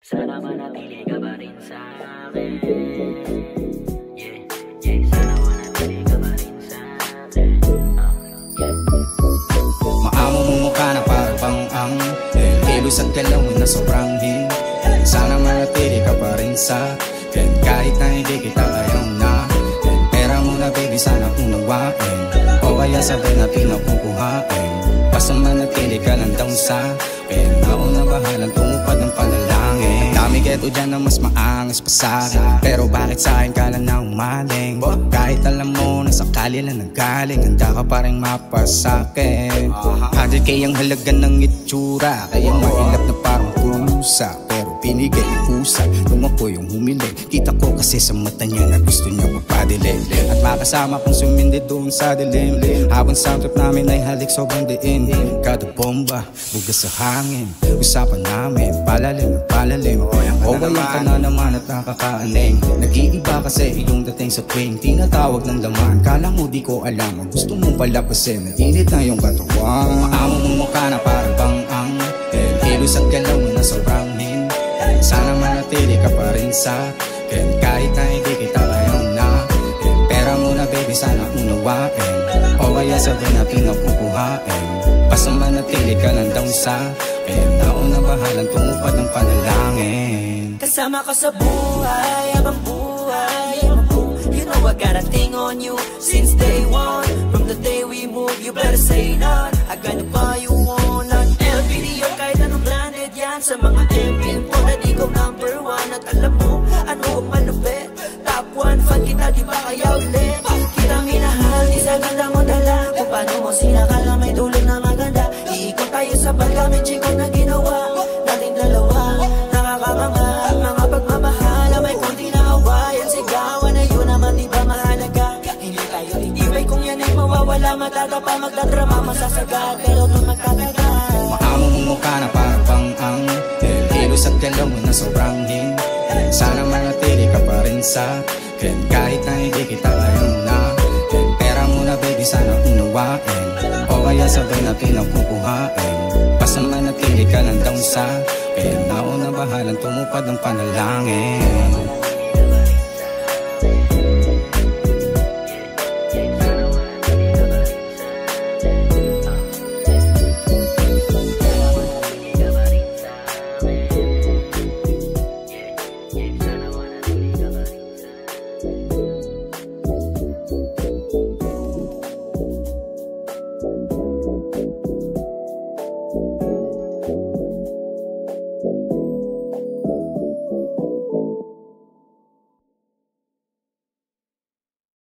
Sana manatili ka pa rin sa akin. Yeah, yeah, sana manatili ka pa rin sa akin. Maamo mong mukha na parang bang-ang kilos at galaw na sobrang hin. Sana manatili ka pa rin sa akin. Kahit na hindi kita ayaw na. Pera mo na baby sana unawain. O kaya sabay natin nakukuhain. Basta manatili ka lang daw sa akin. Ako na bahalang tumupad ng panalangin. Dami geto dyan na mas maangas pa sa'kin. Pero bakit sa'kin ka lang na umaling? Kahit alam mo na sakali lang nagaling, handa ka pa rin mapasakin. 100k ang halaga ng itsura, kaya mailap na parang pusa. Pero pinigay yung pusa nung ako yung humili. Kita ko kasi sa mata niya na gusto niya magpadilim. At makasama kong sumindi doon sa dilim. Habang soundtrap namin ay halik sobrang diin. Kada bomba, bugas sa hangin. Usapan namin, palalim na palalim. O wayan ka na naman at nakakaaning. Nag-iiba kasi iyong dating sa queen. Tinatawag ng laman, kala mo di ko alam. Ang gusto mong palapasin, nainit na yung katawan. Maamo mong mukha na parang bang-ang kilos at galaw na sobrang hin. Sana manatili ka pa rin sa akin. Kahit na hindi kita ayaw na. Pera mo na baby sana unawain. O kaya sabay na pinapukuhain. Basta manatili ka lang daw sa akin. Ako na bahalang tumupad ng panalangin. Kasama ka sa buhay, habang buhay you know I got a thing on you since day one. From the day we move, you better say none. I gotta buy you one on LPDO, kahit anong branded yan. Sa mga MP po na di ko number one. At alam mo, ano ang malupit, top 1 fan kita, di ba kaya ulit? Kita minahal, di sa ganda mo dala. Kung paano mo sinakal na may tulog na maganda. Iikot tayo sa paggamit, chiko na ginawa natin dalawa. Nakakamanga, mga pagmamahal, may konti na awayan. Sigawan na yun naman, di ba mahalaga? Hindi tayo titibay kung yan ay mawawala. Matatapa, magdadrama, masasagad, pero doon magtatagal. Maamo mong mukha na parang bang-ang kilos at galaw na sobrang hin. Sana manatili ka pa rin sa akin. Kahit na hindi kita ayaw na. Pera mo na baby sana unawain. O kaya sabay na pinapukuhain. Basta manatili ka lang daw sa akin. Ako na bahalang tumupad ng panalangin.